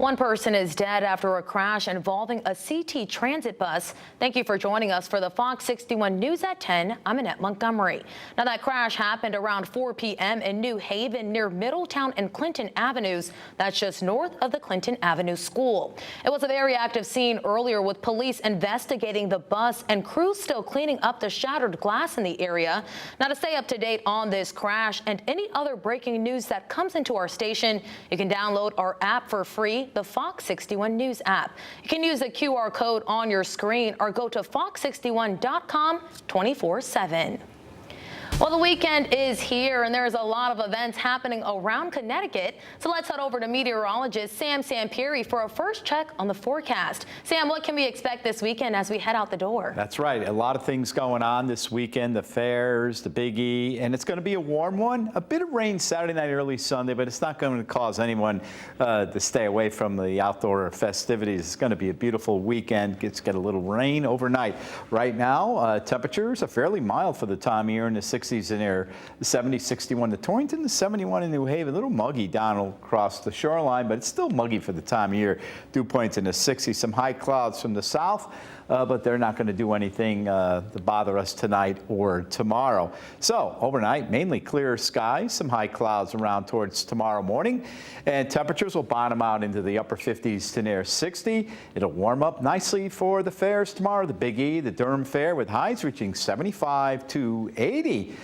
One person is dead after a crash involving a CT transit bus. Thank you for joining us for the Fox 61 News at 10. I'm Annette Montgomery. Now, that crash happened around 4 p.m. in New Haven near Middletown and Clinton Avenues. That's just north of the Clinton Avenue School. It was a very active scene earlier with police investigating the bus and crews still cleaning up the shattered glass in the area. Now, to stay up to date on this crash and any other breaking news that comes into our station, you can download our app for free, the Fox 61 News app. You can use the QR code on your screen or go to fox61.com 24/7. Well, the weekend is here and there's a lot of events happening around Connecticut. So let's head over to meteorologist Sam Sampieri for a first check on the forecast. Sam, what can we expect this weekend as we head out the door? That's right. A lot of things going on this weekend. The fairs, the Big E, and it's going to be a warm one. A bit of rain Saturday night, early Sunday, but it's not going to cause anyone to stay away from the outdoor festivities. It's going to be a beautiful weekend. Get a little rain overnight. Right now, temperatures are fairly mild for the time of year in the 60s in there, the 70, 61 to Torrington, the 71 in New Haven. A little muggy down across the shoreline, but it's still muggy for the time of year. Dew points in the 60s. Some high clouds from the south, but they're not going to do anything to bother us tonight or tomorrow. So overnight, mainly clear skies, some high clouds around towards tomorrow morning, and temperatures will bottom out into the upper 50s to near 60. It'll warm up nicely for the fairs tomorrow, the Big E, the Durham Fair, with highs reaching 75 to 80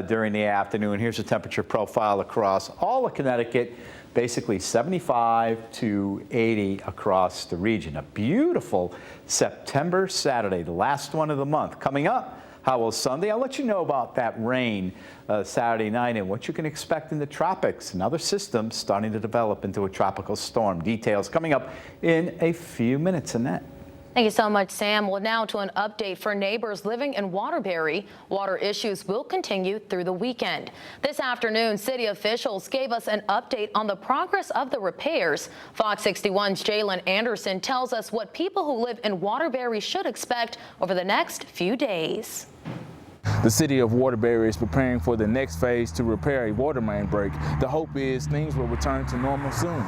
during the afternoon. Here's the temperature profile across all of Connecticut. Basically 75 to 80 across the region. A beautiful September Saturday, the last one of the month. Coming up, how will Sunday? I'll let you know about that rain Saturday night and what you can expect in the tropics. Another system starting to develop into a tropical storm. Details coming up in a few minutes. Annette. Thank you so much, Sam. Well, now to an update for neighbors living in Waterbury. Water issues will continue through the weekend. This afternoon, city officials gave us an update on the progress of the repairs. Fox 61's Jalen Anderson tells us what people who live in Waterbury should expect over the next few days. The city of Waterbury is preparing for the next phase to repair a water main break. The hope is things will return to normal soon.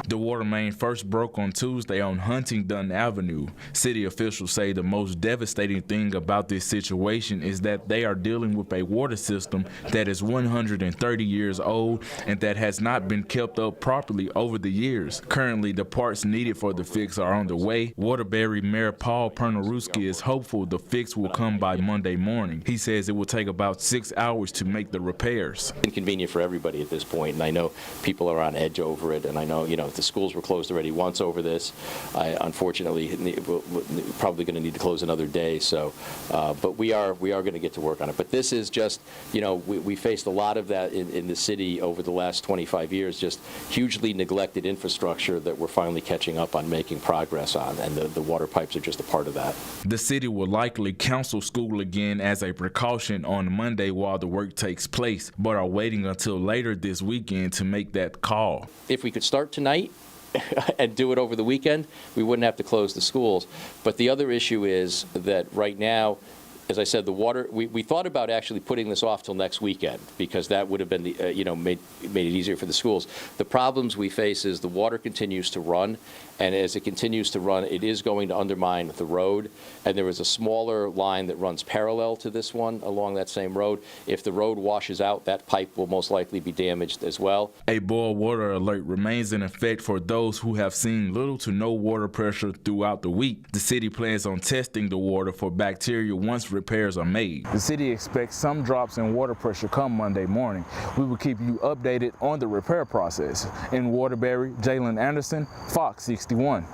The water main first broke on Tuesday on Huntingdon Avenue. City officials say the most devastating thing about this situation is that they are dealing with a water system that is 130 years old and that has not been kept up properly over the years. Currently, the parts needed for the fix are on the way. Waterbury Mayor Paul Pernaruski is hopeful the fix will come by Monday morning. He says it will take about 6 hours to make the repairs. Inconvenient for everybody at this point, and I know people are on edge over it, and I know, the schools were closed already once over this. Unfortunately, we're probably going to need to close another day. So, but we are going to get to work on it. But this is just, we faced a lot of that in the city over the last 25 years, just hugely neglected infrastructure that we're finally catching up on making progress on, and the water pipes are just a part of that. The city will likely cancel school again as a precaution on Monday while the work takes place, but are waiting until later this weekend to make that call. If we could start tonight and do it over the weekend, we wouldn't have to close the schools. But the other issue is that right now, as I said, the water, we thought about actually putting this off till next weekend because that would have been, made it easier for the schools. The problems we face is the water continues to run, and as it continues to run, it is going to undermine the road. And there is a smaller line that runs parallel to this one along that same road. If the road washes out, that pipe will most likely be damaged as well. A boil water alert remains in effect for those who have seen little to no water pressure throughout the week. The city plans on testing the water for bacteria once repairs are made. The city expects some drops in water pressure come Monday morning. We will keep you updated on the repair process. In Waterbury, Jalen Anderson, Fox 61.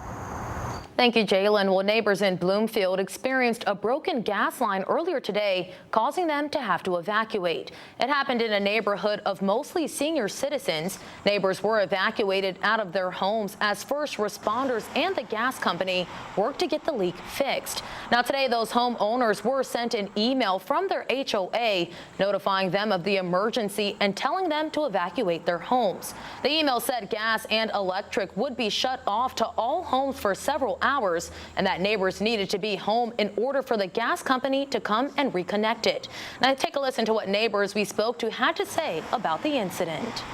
Thank you, Jalen. Well, neighbors in Bloomfield experienced a broken gas line earlier today, causing them to have to evacuate. It happened in a neighborhood of mostly senior citizens. Neighbors were evacuated out of their homes as first responders and the gas company worked to get the leak fixed. Now, today, those homeowners were sent an email from their HOA notifying them of the emergency and telling them to evacuate their homes. The email said gas and electric would be shut off to all homes for several hours, and that neighbors needed to be home in order for the gas company to come and reconnect it. Now take a listen to what neighbors we spoke to had to say about the incident.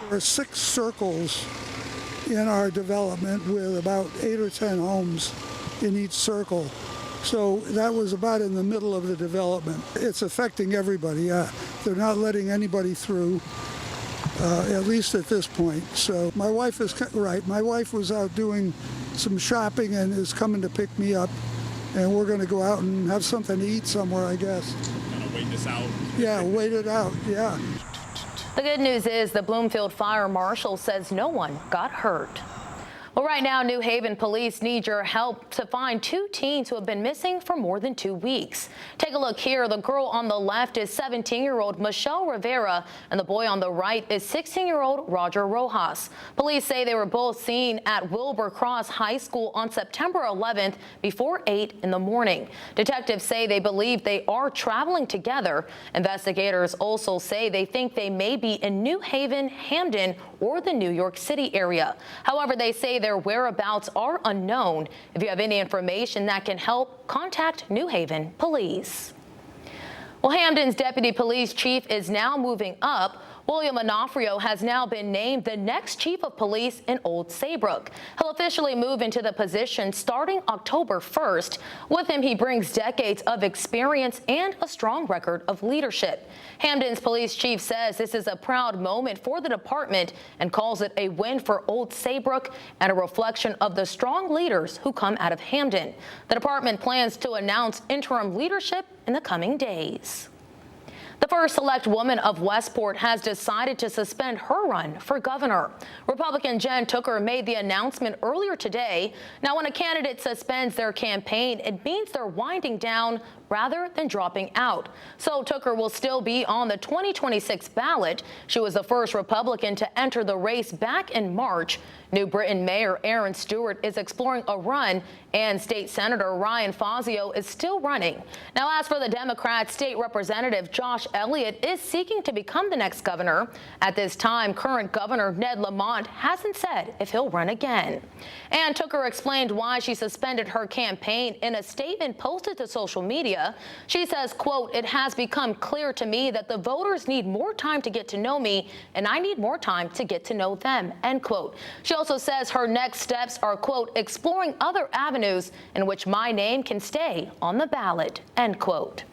There are 6 circles in our development with about 8 or 10 homes in each circle. So that was about in the middle of the development. It's affecting everybody. They're not letting anybody through, at least at this point. So my wife is right. My wife was out doing some shopping and is coming to pick me up. And we're going to go out and have something to eat somewhere, I guess. Kind of wait this out? Yeah, wait it out, yeah. The good news is the Bloomfield Fire Marshal says no one got hurt. Well, right now, New Haven police need your help to find 2 teens who have been missing for more than 2 weeks. Take a look here. The girl on the left is 17-year-old Michelle Rivera, and the boy on the right is 16-year-old Roger Rojas. Police say they were both seen at Wilbur Cross High School on September 11th before 8 in the morning. Detectives say they believe they are traveling together. Investigators also say they think they may be in New Haven, Hamden, or the New York City area. However, they say their whereabouts are unknown. If you have any information that can help, contact New Haven Police. Well, Hamden's deputy police chief is now moving up. William Onofrio has now been named the next chief of police in Old Saybrook. He'll officially move into the position starting October 1st. With him, he brings decades of experience and a strong record of leadership. Hamden's police chief says this is a proud moment for the department and calls it a win for Old Saybrook and a reflection of the strong leaders who come out of Hamden. The department plans to announce interim leadership in the coming days. The first select woman of Westport has decided to suspend her run for governor. Republican Jen Tooker made the announcement earlier today. Now, when a candidate suspends their campaign, it means they're winding down rather than dropping out. So Tooker will still be on the 2026 ballot. She was the first Republican to enter the race back in March. New Britain Mayor Aaron Stewart is exploring a run, and State Senator Ryan Fazio is still running. Now, as for the Democrat State Representative Josh Elliott is seeking to become the next governor. At this time, current Governor Ned Lamont hasn't said if he'll run again. And Tooker explained why she suspended her campaign in a statement posted to social media. She says, quote, "It has become clear to me that the voters need more time to get to know me, and I need more time to get to know them," end quote. She also says her next steps are, quote, "exploring other avenues in which my name can stay on the ballot," end quote.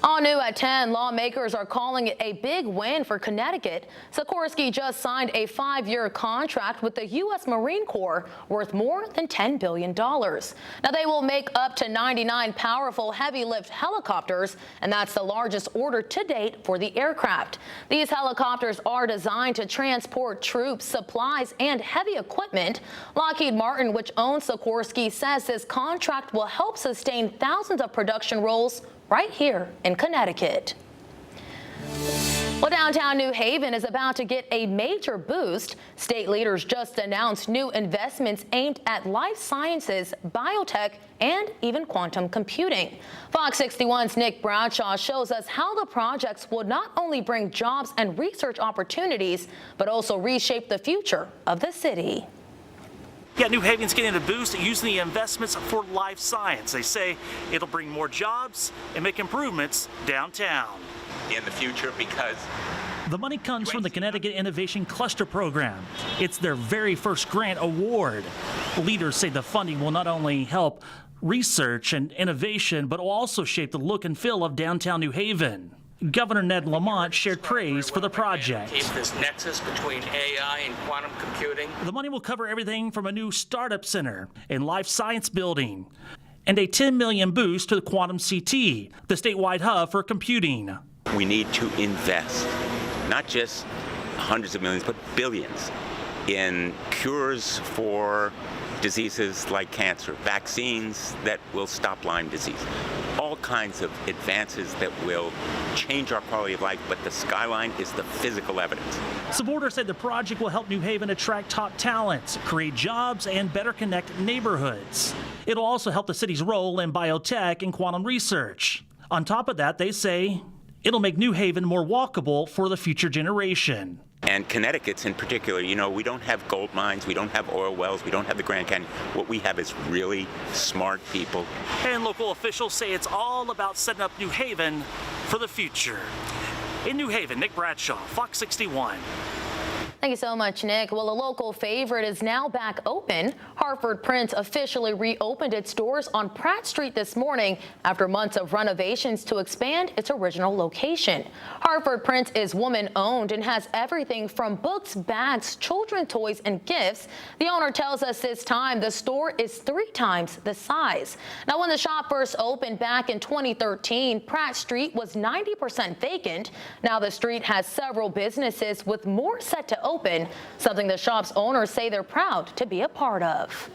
All new at 10, lawmakers are calling it a big win for Connecticut. Sikorsky just signed a 5-year contract with the U.S. Marine Corps worth more than $10 billion. Now, they will make up to 99 powerful heavy-lift helicopters, and that's the largest order to date for the aircraft. These helicopters are designed to transport troops, supplies, and heavy equipment. Lockheed Martin, which owns Sikorsky, says this contract will help sustain thousands of production roles right here in Connecticut. Well, downtown New Haven is about to get a major boost. State leaders just announced new investments aimed at life sciences, biotech, and even quantum computing. Fox 61's Nick Bradshaw shows us how the projects will not only bring jobs and research opportunities, but also reshape the future of the city. Yeah, New Haven's getting a boost using the investments for life science. They say it'll bring more jobs and make improvements downtown. In the future, because the money comes from the Connecticut Innovation Cluster Program. It's their very first grant award. Leaders say the funding will not only help research and innovation, but will also shape the look and feel of downtown New Haven. Governor Ned Lamont shared praise for the project. Keep this nexus between AI and quantum computing. The money will cover everything from a new startup center and life science building, and a $10 million boost to the Quantum CT, the statewide hub for computing. We need to invest, not just hundreds of millions, but billions, in cures for diseases like cancer, vaccines that will stop Lyme disease, all kinds of advances that will change our quality of life, but the skyline is the physical evidence. Supporters said the project will help New Haven attract top talent, create jobs, and better connect neighborhoods. It'll also help the city's role in biotech and quantum research. On top of that, they say it'll make New Haven more walkable for the future generation. And Connecticut's in particular, you know, we don't have gold mines, we don't have oil wells, we don't have the Grand Canyon. What we have is really smart people. And local officials say it's all about setting up New Haven for the future. In New Haven, Nick Bradshaw, Fox 61. Thank you so much, Nick. Well, a local favorite is now back open. Hartford Prince officially reopened its doors on Pratt Street this morning after months of renovations to expand its original location. Hartford Prince is woman-owned and has everything from books, bags, children's toys, and gifts. The owner tells us this time the store is 3 times the size. Now, when the shop first opened back in 2013, Pratt Street was 90% vacant. Now the street has several businesses with more set to open, something the shop's owners say they're proud to be a part of.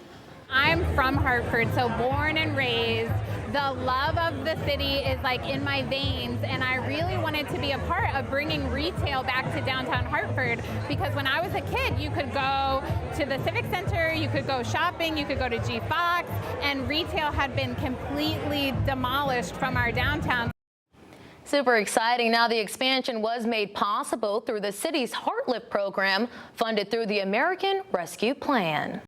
I'm from Hartford, so born and raised. The love of the city is like in my veins, and I really wanted to be a part of bringing retail back to downtown Hartford, because when I was a kid, you could go to the Civic Center, you could go shopping, you could go to G Fox, and retail had been completely demolished from our downtown. Super exciting. Now, the expansion was made possible through the city's Heart Lift program, funded through the American Rescue Plan.